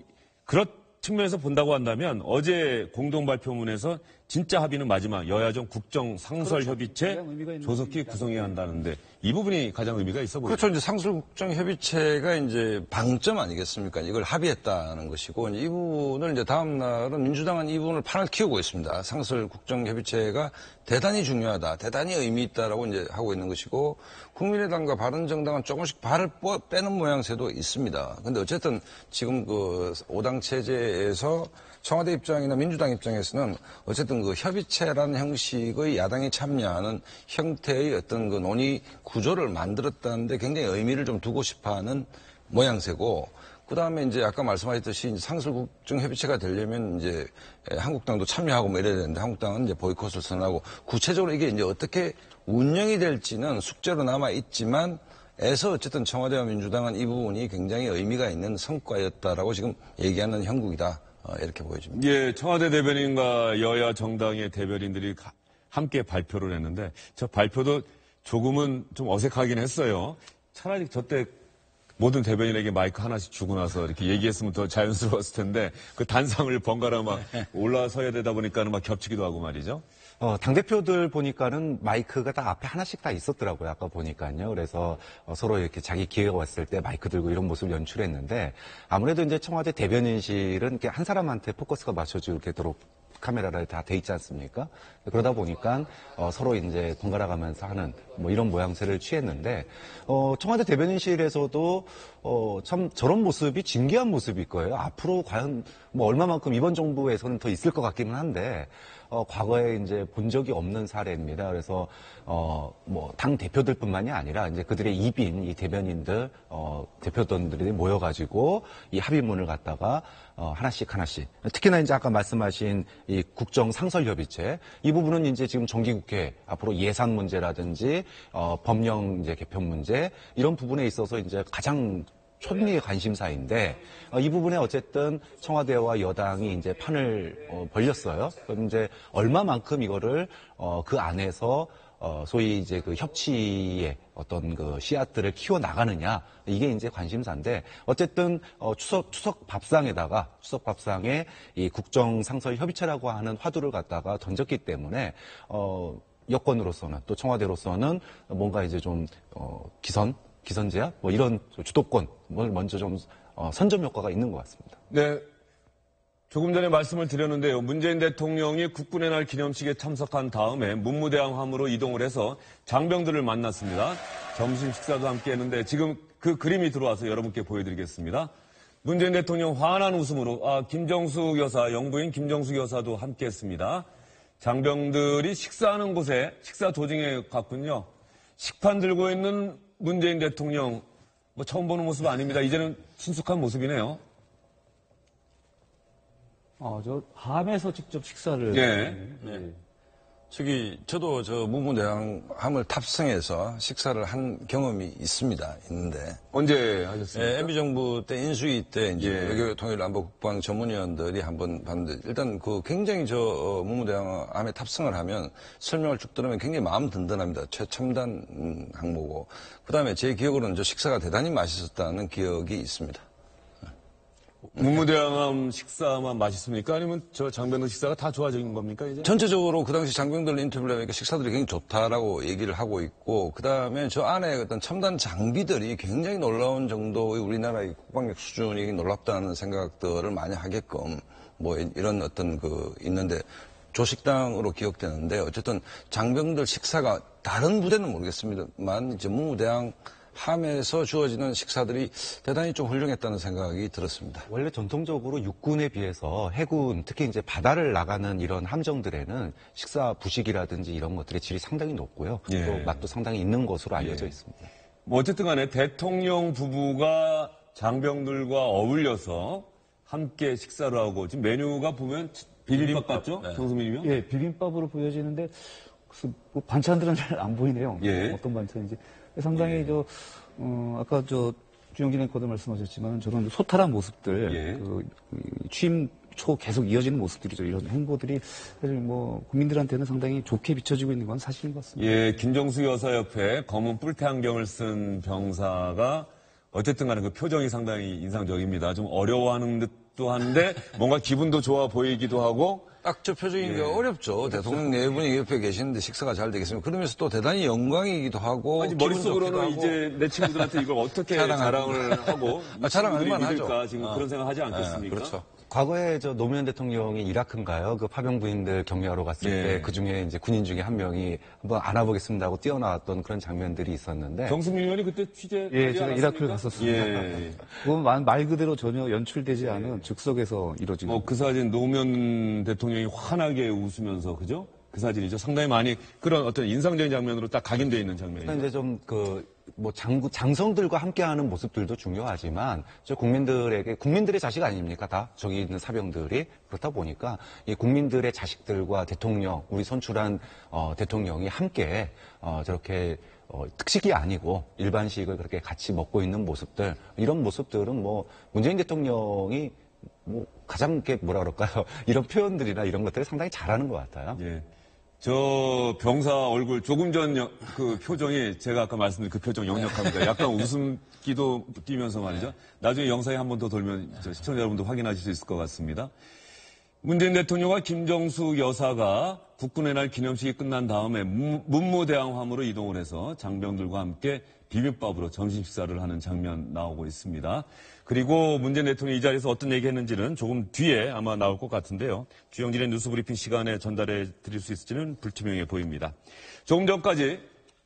그런 측면에서 본다고 한다면 어제 공동 발표문에서 진짜 합의는 마지막 여야정 국정상설협의체 조속히 구성해야 한다는데 이 부분이 가장 의미가 있어 보입니다. 그렇죠. 이제 상설국정협의체가 이제 방점 아니겠습니까? 이걸 합의했다는 것이고 이 부분을 이제 다음 날은 민주당은 이 부분을 판을 키우고 있습니다. 상설국정협의체가 대단히 중요하다, 대단히 의미 있다라고 이제 하고 있는 것이고 국민의당과 바른정당은 조금씩 발을 빼는 모양새도 있습니다. 근데 어쨌든 지금 그 5당 체제에서 청와대 입장이나 민주당 입장에서는 어쨌든 그 협의체라는 형식의 야당이 참여하는 형태의 어떤 그 논의 구조를 만들었다는데 굉장히 의미를 좀 두고 싶어 하는 모양새고, 그 다음에 이제 아까 말씀하셨듯이 상설국정협의체가 되려면 이제 한국당도 참여하고 뭐 이래야 되는데 한국당은 이제 보이콧을 선언하고 구체적으로 이게 이제 어떻게 운영이 될지는 숙제로 남아있지만 에서 어쨌든 청와대와 민주당은 이 부분이 굉장히 의미가 있는 성과였다라고 지금 얘기하는 형국이다. 이렇게 보여집니다. 예, 청와대 대변인과 여야 정당의 대변인들이 함께 발표를 했는데 저 발표도 조금은 좀 어색하긴 했어요. 차라리 저때 모든 대변인에게 마이크 하나씩 주고 나서 이렇게 얘기했으면 더 자연스러웠을 텐데 그 단상을 번갈아 막 올라서야 되다 보니까는 막 겹치기도 하고 말이죠. 당대표들 보니까는 마이크가 다 앞에 하나씩 다 있었더라고요. 아까 보니까요. 그래서 서로 이렇게 자기 기회가 왔을 때 마이크 들고 이런 모습을 연출했는데 아무래도 이제 청와대 대변인실은 이렇게 한 사람한테 포커스가 맞춰지도록 카메라를 다 돼 있지 않습니까? 그러다 보니까 서로 이제 번갈아 가면서 하는 뭐 이런 모양새를 취했는데 청와대 대변인실에서도 참 저런 모습이 진기한 모습일 거예요. 앞으로 과연 뭐 얼마만큼 이번 정부에서는 더 있을 것 같기는 한데 과거에 이제 본 적이 없는 사례입니다. 그래서 뭐 당 대표들뿐만이 아니라 이제 그들의 입인 이 대변인들 대표들이 모여가지고 이 합의문을 갖다가 하나씩 특히나 이제 아까 말씀하신 이 국정 상설협의체 이 부분은 이제 지금 정기국회 앞으로 예산 문제라든지 법령 이제 개편 문제 이런 부분에 있어서 이제 가장 초미의 관심사인데 이 부분에 어쨌든 청와대와 여당이 이제 판을 벌렸어요. 그럼 이제 얼마만큼 이거를 그 안에서 소위 이제 그 협치의 어떤 그 씨앗들을 키워 나가느냐 이게 이제 관심사인데 어쨌든 추석 밥상에 이 국정 상설 협의체라고 하는 화두를 갖다가 던졌기 때문에 여권으로서는 또 청와대로서는 뭔가 이제 좀 기선제압 뭐 이런 주도권을 먼저 좀 선점 효과가 있는 것 같습니다. 네. 조금 전에 말씀을 드렸는데요. 문재인 대통령이 국군의 날 기념식에 참석한 다음에 문무대왕함으로 이동을 해서 장병들을 만났습니다. 점심 식사도 함께 했는데 지금 그 그림이 들어와서 여러분께 보여드리겠습니다. 문재인 대통령 환한 웃음으로 김정숙 여사, 영부인 김정숙 여사도 함께 했습니다. 장병들이 식사하는 곳에 식사 조직에 갔군요. 식판 들고 있는 문재인 대통령 뭐 처음 보는 모습 아닙니다. 이제는 친숙한 모습이네요. 저 함에서 직접 식사를. 네. 저도 문무대왕함을 탑승해서 식사를 한 경험이 있는데. 언제 하셨습니까? MB 정부 때 인수위 때 이제 외교 통일 안보 국방 전문위원들이 한번 봤는데 일단 굉장히 문무대왕함에 탑승을 하면 설명을 쭉 들으면 굉장히 마음 든든합니다. 최첨단 항모고. 그다음에 제 기억으로는 식사가 대단히 맛있었다는 기억이 있습니다. 문무대왕함 식사만 맛있습니까? 아니면 장병들 식사가 다 좋아진 겁니까, 이제? 전체적으로 그 당시 장병들 인터뷰를 하니까 식사들이 굉장히 좋다라고 얘기를 하고 있고, 그 다음에 저 안에 어떤 첨단 장비들이 굉장히 놀라운 정도의 우리나라의 국방력 수준이 놀랍다는 생각들을 많이 하게끔 뭐 이런 어떤 있는데, 조식당으로 기억되는데, 어쨌든 장병들 식사가 다른 부대는 모르겠습니다만, 이제 문무대왕 함에서 주어지는 식사들이 대단히 좀 훌륭했다는 생각이 들었습니다. 원래 전통적으로 육군에 비해서 해군, 특히 이제 바다를 나가는 이런 함정들에는 식사 부식이라든지 이런 것들의 질이 상당히 높고요. 또 맛도 상당히 있는 것으로 알려져 있습니다. 뭐 어쨌든 간에 대통령 부부가 장병들과 어울려서 함께 식사를 하고 지금 메뉴가 보면 비빔밥 같죠? 정수민이요? 예, 비빔밥으로 보여지는데 뭐 반찬들은 잘 안 보이네요. 어떤 반찬인지. 상당히 아까 주영진 앵커도 말씀하셨지만 저런 소탈한 모습들, 취임 초 계속 이어지는 모습들이죠. 이런 행보들이 사실 뭐 국민들한테는 상당히 좋게 비춰지고 있는 건 사실인 것 같습니다. 예, 김정숙 여사 옆에 검은 뿔테 안경을 쓴 병사가 어쨌든 간에 그 표정이 상당히 인상적입니다. 좀 어려워하는 듯도 한데 뭔가 기분도 좋아 보이기도 하고 딱 저 표정이니까 어렵죠. 대통령 네 분이 옆에 계시는데 식사가 잘 되겠습니까? 그러면서 또 대단히 영광이기도 하고. 아니, 머릿속으로는 이제 내 친구들한테 이걸 어떻게 자랑을 하고. 자랑할 만하죠. 지금 그런 생각 하지 않겠습니까? 그렇죠. 과거에 노무현 대통령이 이라크인가요? 그 파병부인들 격려하러 갔을 때 그 중에 이제 군인 중에 한 명이 한번 안아보겠습니다 하고 뛰어나왔던 그런 장면들이 있었는데. 정승민 의원이 그때 취재. 제가 이라크를 갔었습니다. 그건 말 그대로 전혀 연출되지 않은 즉석에서 이루어진. 그 사진 노무현 대통령이 환하게 웃으면서 그죠? 그 사진이죠. 상당히 많이 그런 어떤 인상적인 장면으로 딱 각인되어 있는 장면이죠. 이제 좀 장성들과 함께하는 모습들도 중요하지만 국민들의 자식 아닙니까? 다 저기 있는 사병들이 그렇다 보니까 이 국민들의 자식들과 대통령 우리 선출한 대통령이 함께 저렇게 특식이 아니고 일반식을 그렇게 같이 먹고 있는 모습들 이런 모습들은 문재인 대통령이 가장 이렇게 이런 표현들이나 이런 것들을 상당히 잘하는 것 같아요. 예. 저 병사 얼굴 조금 전 그 표정이 제가 아까 말씀드린 그 표정 역력합니다. 약간 웃음기도 띄면서 말이죠. 나중에 영상이 한 번 더 돌면 시청자 여러분도 확인하실 수 있을 것 같습니다. 문재인 대통령과 김정숙 여사가 국군의 날 기념식이 끝난 다음에 문무대왕함으로 이동을 해서 장병들과 함께 비빔밥으로 점심 식사를 하는 장면 나오고 있습니다. 그리고 문재인 대통령이 이 자리에서 어떤 얘기했는지는 조금 뒤에 아마 나올 것 같은데요. 주영진의 뉴스브리핑 시간에 전달해 드릴 수 있을지는 불투명해 보입니다. 조금 전까지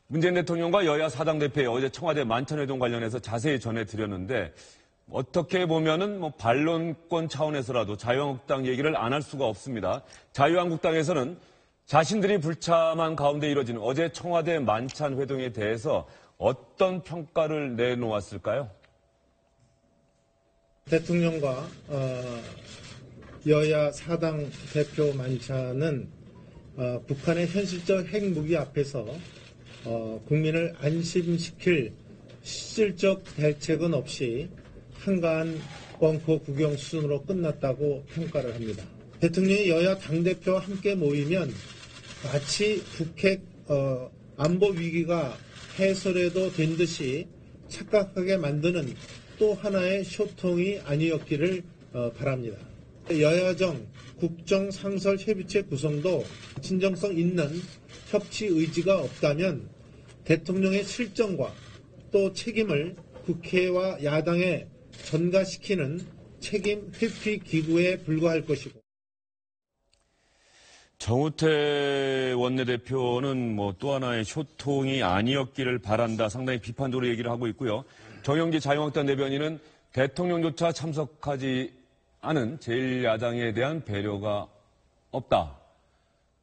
문재인 대통령과 여야 사당 대표의 어제 청와대 만찬회동 관련해서 자세히 전해드렸는데 어떻게 보면은 반론권 차원에서라도 자유한국당 얘기를 안 할 수가 없습니다. 자유한국당에서는 자신들이 불참한 가운데 이뤄지는 어제 청와대 만찬 회동에 대해서 어떤 평가를 내놓았을까요? 대통령과 여야 사당 대표 만찬은 북한의 현실적 핵무기 앞에서 국민을 안심시킬 실질적 대책은 없이 한가한 벙커 구경 수준으로 끝났다고 평가를 합니다. 대통령이 여야 당대표와 함께 모이면 마치 북핵 안보 위기가 해소라도 된 듯이 착각하게 만드는 또 하나의 쇼통이 아니었기를 바랍니다. 여야정 국정상설협의체 구성도 진정성 있는 협치 의지가 없다면 대통령의 실정과 또 책임을 국회와 야당에 전가시키는 책임 회피 기구에 불과할 것이고. 정우택 원내대표는 또 하나의 쇼통이 아니었기를 바란다. 상당히 비판적으로 얘기를 하고 있고요. 정영기 자유한국당 대변인은 대통령조차 참석하지 않은 제1야당에 대한 배려가 없다.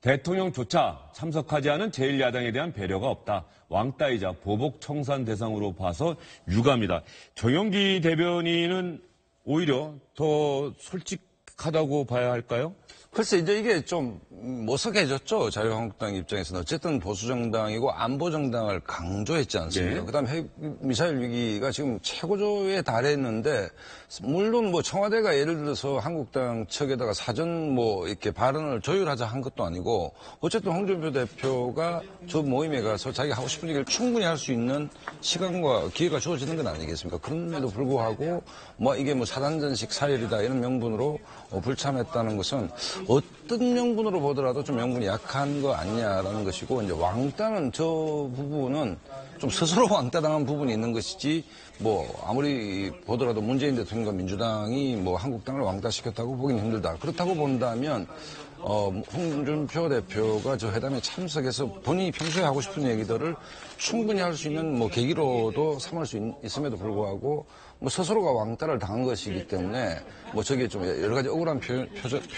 대통령조차 참석하지 않은 제1야당에 대한 배려가 없다. 왕따이자 보복 청산 대상으로 봐서 유감이다. 정영기 대변인은 오히려 더 솔직하다고 봐야 할까요? 글쎄, 이제 이게 좀 모색해졌죠. 자유한국당 입장에서는. 어쨌든 보수정당이고 안보정당을 강조했지 않습니까? 네. 그 다음에 핵미사일 위기가 지금 최고조에 달했는데, 물론 청와대가 예를 들어서 한국당 측에다가 사전 이렇게 발언을 조율하자 한 것도 아니고, 어쨌든 홍준표 대표가 저 모임에 가서 자기가 하고 싶은 얘기를 충분히 할 수 있는 시간과 기회가 주어지는 건 아니겠습니까? 그럼에도 불구하고, 이게 사단전식 사열이다 이런 명분으로 불참했다는 것은 어떤 명분으로 보더라도 좀 명분이 약한 거 아니냐라는 것이고, 이제 왕따는 저 부분은 좀 스스로 왕따당한 부분이 있는 것이지, 아무리 보더라도 문재인 대통령과 민주당이 한국당을 왕따시켰다고 보기는 힘들다. 그렇다고 본다면, 홍준표 대표가 저 회담에 참석해서 본인이 평소에 하고 싶은 얘기들을 충분히 할 수 있는 계기로도 삼을 수 있음에도 불구하고 스스로가 왕따를 당한 것이기 때문에 저게 좀 여러 가지 억울한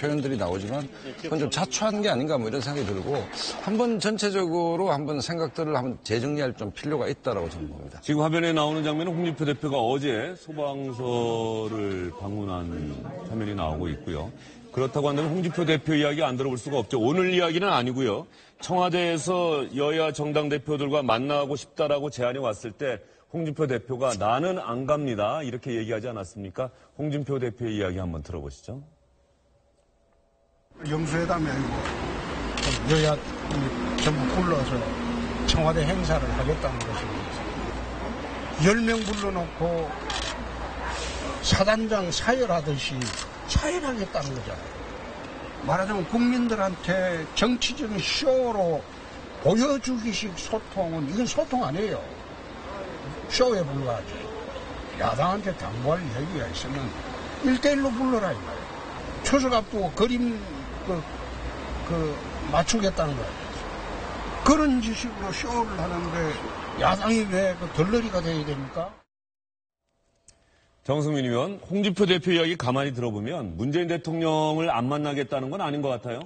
표현들이 나오지만 그건 좀 자초한 게 아닌가 이런 생각이 들고 한번 전체적으로 한번 생각들을 한번 재정리할 좀 필요가 있다라고 저는 봅니다. 지금 화면에 나오는 장면은 홍준표 대표가 어제 소방서를 방문한 화면이 나오고 있고요. 그렇다고 한다면 홍준표 대표 이야기 안 들어볼 수가 없죠. 오늘 이야기는 아니고요. 청와대에서 여야 정당 대표들과 만나고 싶다라고 제안이 왔을 때 홍준표 대표가 나는 안 갑니다. 이렇게 얘기하지 않았습니까? 홍준표 대표의 이야기 한번 들어보시죠. 영수회담이 아니고 여야 전부 불러서 청와대 행사를 하겠다는 것입니다. 10명 불러놓고 사단장 사열하듯이 사열하겠다는 거잖아요. 말하자면 국민들한테 정치적인 쇼로 보여주기식 소통은 이건 소통 아니에요. 쇼에 불과하지. 야당한테 당부할 얘기가 있으면 1대1로 불러라 이거예요. 추석 앞두고 그림 맞추겠다는 거예요. 그런 지식으로 쇼를 하는데 야당이 왜 덜러리가 돼야 됩니까? 정승민 의원, 홍준표 대표 이야기 가만히 들어보면 문재인 대통령을 안 만나겠다는 건 아닌 것 같아요?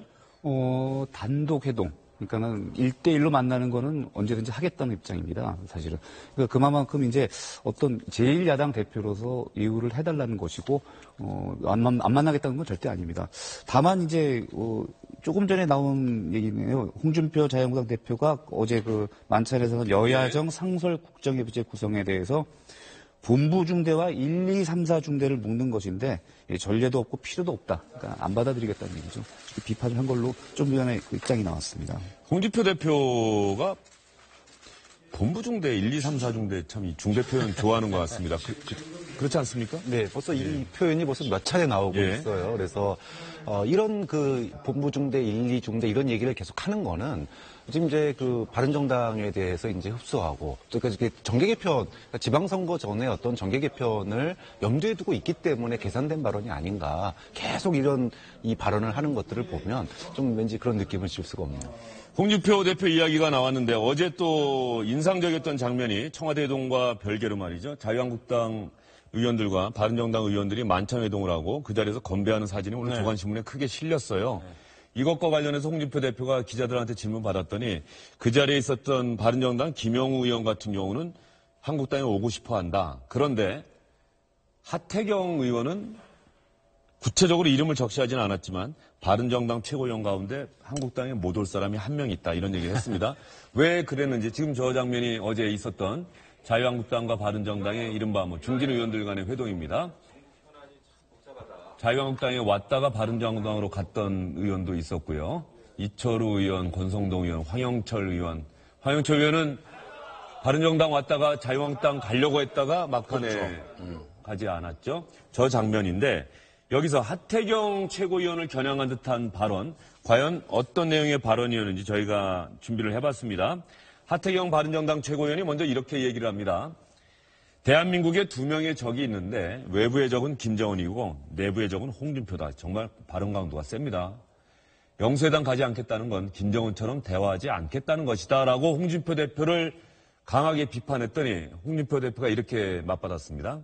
단독 회동. 그러니까는 1대1로 만나는 거는 언제든지 하겠다는 입장입니다, 사실은. 그러니까 그만큼 이제 어떤 제1야당 대표로서 이유를 해달라는 것이고, 안 만나겠다는 건 절대 아닙니다. 다만 이제, 조금 전에 나온 얘기네요. 홍준표 자유한국당 대표가 어제 만찬에서 여야정 상설 국정협의체 구성에 대해서 본부 중대와 1, 2, 3, 4 중대를 묶는 것인데 전례도 없고 필요도 없다. 그러니까 안 받아들이겠다는 얘기죠. 비판을 한 걸로 좀 전에 입장이 나왔습니다. 홍준표 대표가 본부중대 1, 2, 3, 4중대 참 이 중대 표현 좋아하는 것 같습니다. 그렇지 않습니까? 네, 벌써 이 표현이 벌써 몇 차례 나오고 있어요. 그래서 이런 그 본부중대 1, 2중대 이런 얘기를 계속 하는 거는 지금 이제 그 바른정당에 대해서 이제 흡수하고 그러니까 정계 개편, 그러니까 지방선거 전에 어떤 정계 개편을 염두에 두고 있기 때문에 계산된 발언이 아닌가. 계속 이런 이 발언을 하는 것들을 보면 좀 왠지 그런 느낌을 줄 수가 없네요. 홍준표 대표 이야기가 나왔는데 어제 또 인상적이었던 장면이 청와대 회동과 별개로 말이죠. 자유한국당 의원들과 바른정당 의원들이 만찬회동을 하고 그 자리에서 건배하는 사진이 오늘 조간신문에 크게 실렸어요. 이것과 관련해서 홍준표 대표가 기자들한테 질문 받았더니 그 자리에 있었던 바른정당 김영우 의원 같은 경우는 한국당에 오고 싶어 한다. 그런데 하태경 의원은 구체적으로 이름을 적시하지는 않았지만 바른정당 최고위원 가운데 한국당에 못 올 사람이 한 명 있다. 이런 얘기를 했습니다. 왜 그랬는지 지금 저 장면이 어제 있었던 자유한국당과 바른정당의 이른바 중진 의원들 간의 회동입니다. 자유한국당에 왔다가 바른정당으로 갔던 의원도 있었고요. 이철우 의원, 권성동 의원, 황영철 의원. 황영철 의원은 바른정당 왔다가 자유한국당 가려고 했다가 막판에 가지 않았죠. 저 장면인데 여기서 하태경 최고위원을 겨냥한 듯한 발언, 과연 어떤 내용의 발언이었는지 저희가 준비를 해봤습니다. 하태경 바른정당 최고위원이 먼저 이렇게 얘기를 합니다. 대한민국에 2명의 적이 있는데 외부의 적은 김정은이고 내부의 적은 홍준표다. 정말 발언 강도가 셉니다. 영수회담 가지 않겠다는 건 김정은처럼 대화하지 않겠다는 것이다. 라고 홍준표 대표를 강하게 비판했더니 홍준표 대표가 이렇게 맞받았습니다.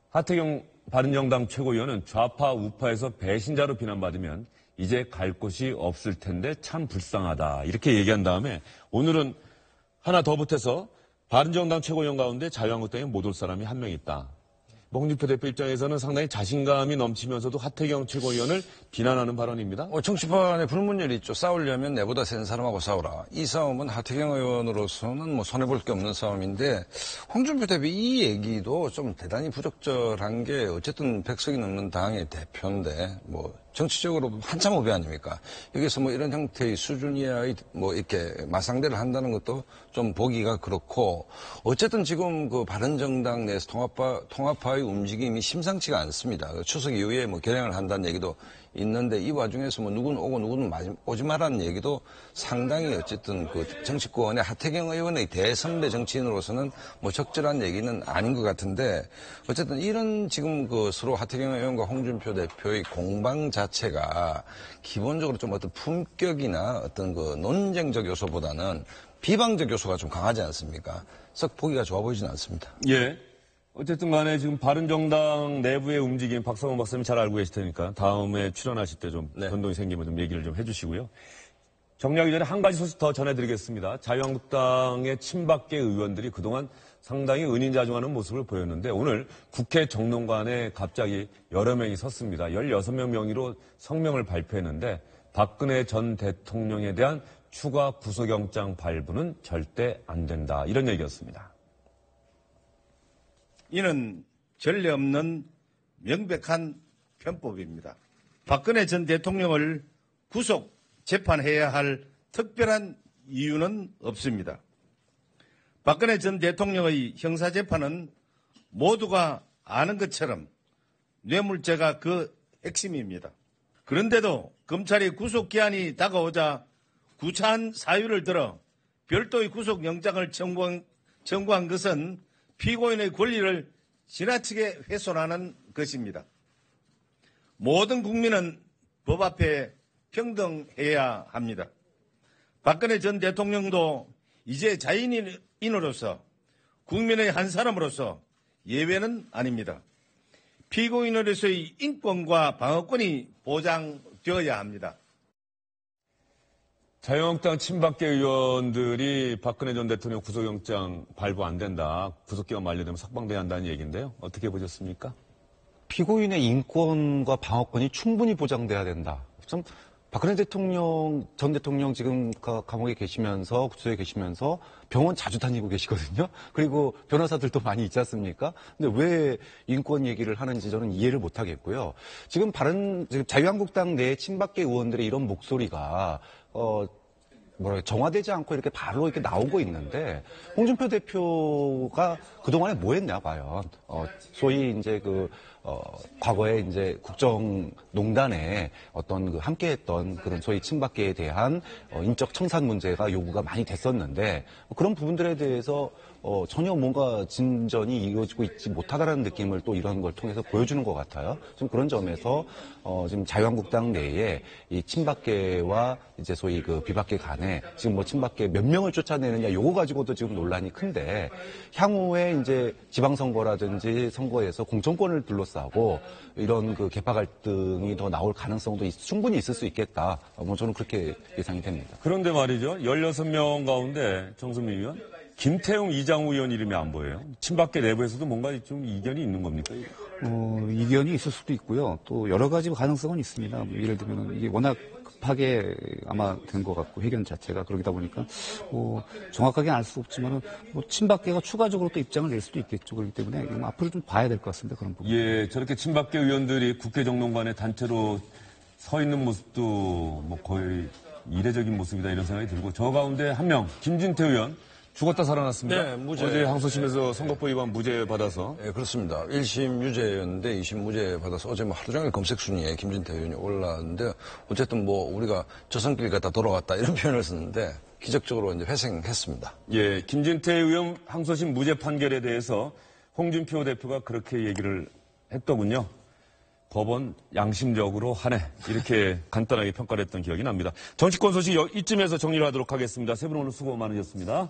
하태경 바른정당 최고위원은 좌파 우파에서 배신자로 비난받으면 이제 갈 곳이 없을 텐데 참 불쌍하다. 이렇게 얘기한 다음에 오늘은 하나 더 보태서 바른정당 최고위원 가운데 자유한국당에 못 올 사람이 한 명 있다. 홍준표 대표 입장에서는 상당히 자신감이 넘치면서도 하태경 최고위원을 비난하는 발언입니다. 정치판에 불문율이 있죠. 싸우려면 내보다 센 사람하고 싸우라. 이 싸움은 하태경 의원으로서는 손해볼 게 없는 싸움인데 홍준표 대표 이 얘기도 좀 대단히 부적절한 게 어쨌든 100석이 넘는 당의 대표인데 정치적으로 한참 후배 아닙니까? 여기서 이런 형태의 수준이야 이렇게 맞상대를 한다는 것도 좀 보기가 그렇고 어쨌든 지금 그 바른정당 내에서 통합파의 움직임이 심상치가 않습니다. 추석 이후에 결행을 한다는 얘기도 있는데 이 와중에서 누구는 오고 누구는 오지 말라는 얘기도 상당히 어쨌든 그 정치권의 하태경 의원의 대선배 정치인으로서는 적절한 얘기는 아닌 것 같은데 어쨌든 이런 지금 그 서로 하태경 의원과 홍준표 대표의 공방 자체가 기본적으로 좀 어떤 품격이나 어떤 그 논쟁적 요소보다는 비방적 요소가 좀 강하지 않습니까? 썩 보기가 좋아 보이지는 않습니다. 예. 어쨌든 간에 지금 바른정당 내부의 움직임 박성원 박사님이 잘 알고 계실 테니까 다음에 출연하실 때 좀 변동이 생기면 좀 얘기를 좀 해주시고요. 정리하기 전에 한 가지 소식 더 전해드리겠습니다. 자유한국당의 친박계 의원들이 그동안 상당히 은인자중하는 모습을 보였는데 오늘 국회 정론관에 갑자기 여러 명이 섰습니다. 16명 명의로 성명을 발표했는데 박근혜 전 대통령에 대한 추가 구속영장 발부는 절대 안 된다. 이런 얘기였습니다. 이는 전례 없는 명백한 편법입니다. 박근혜 전 대통령을 구속 재판해야 할 특별한 이유는 없습니다. 박근혜 전 대통령의 형사재판은 모두가 아는 것처럼 뇌물죄가 그 핵심입니다. 그런데도 검찰이 구속기한이 다가오자 구차한 사유를 들어 별도의 구속영장을 청구한 것은 피고인의 권리를 지나치게 훼손하는 것입니다. 모든 국민은 법 앞에 평등해야 합니다. 박근혜 전 대통령도 이제 자연인으로서 국민의 한 사람으로서 예외는 아닙니다. 피고인으로서의 인권과 방어권이 보장되어야 합니다. 자유한국당 친박계 의원들이 박근혜 전 대통령 구속영장 발부 안 된다. 구속기간 만료되면 석방돼야 한다는 얘기인데요. 어떻게 보셨습니까? 피고인의 인권과 방어권이 충분히 보장돼야 된다. 좀 박근혜 전 대통령 지금 감옥에 계시면서 구속에 계시면서 병원 자주 다니고 계시거든요. 그리고 변호사들도 많이 있지 않습니까? 근데 왜 인권 얘기를 하는지 저는 이해를 못 하겠고요. 지금 자유한국당 내 친박계 의원들의 이런 목소리가 정화되지 않고 이렇게 바로 이렇게 나오고 있는데 홍준표 대표가 그동안에 뭐 했냐 과연. 소위 이제 과거에 이제 국정농단에 어떤 함께 했던 그런 소위 친박계에 대한 인적 청산 문제가 요구가 많이 됐었는데 그런 부분들에 대해서 전혀 뭔가 진전이 이루어지고 있지 못하다라는 느낌을 또 이런 걸 통해서 보여주는 것 같아요. 좀 그런 점에서 지금 자유한국당 내에 이 친박계와 이제 소위 비박계 간에 지금 뭐 친박계 몇 명을 쫓아내느냐 요거 가지고도 지금 논란이 큰데 향후에 이제 지방선거라든지 선거에서 공천권을 둘러싸고 이런 개파 갈등이 더 나올 가능성도 충분히 있을 수 있겠다. 뭐 저는 그렇게 예상이 됩니다. 그런데 말이죠. 16명 가운데 정선민 의원, 김태용 이장우 의원 이름이 안 보여요. 친박계 내부에서도 뭔가 좀 이견이 있는 겁니까? 이견이 있을 수도 있고요. 또 여러 가지 가능성은 있습니다. 뭐 예를 들면 이게 워낙 급하게 아마 된 것 같고 회견 자체가 그러다 보니까 정확하게 알 수 없지만은 친박계가 추가적으로 또 입장을 낼 수도 있겠죠. 그렇기 때문에 앞으로 좀 봐야 될 것 같습니다. 그런 부분. 예, 저렇게 친박계 의원들이 국회 정론관에 단체로 서 있는 모습도 뭐 거의 이례적인 모습이다 이런 생각이 들고 저 가운데 한 명 김진태 의원. 죽었다 살아났습니다. 네, 무죄. 어제 항소심에서 선거법 위반 무죄 받아서. 네, 그렇습니다. 1심 유죄였는데 2심 무죄 받아서 어제 하루 종일 검색 순위에 김진태 의원이 올라왔는데 어쨌든 우리가 저선길 갔다 돌아왔다 이런 표현을 썼는데 기적적으로 이제 회생했습니다. 예, 김진태 의원 항소심 무죄 판결에 대해서 홍준표 대표가 그렇게 얘기를 했더군요. 법원 양심적으로 하네. 이렇게 간단하게 평가를 했던 기억이 납니다. 정치권 소식 이쯤에서 정리를 하도록 하겠습니다. 세 분 오늘 수고 많으셨습니다.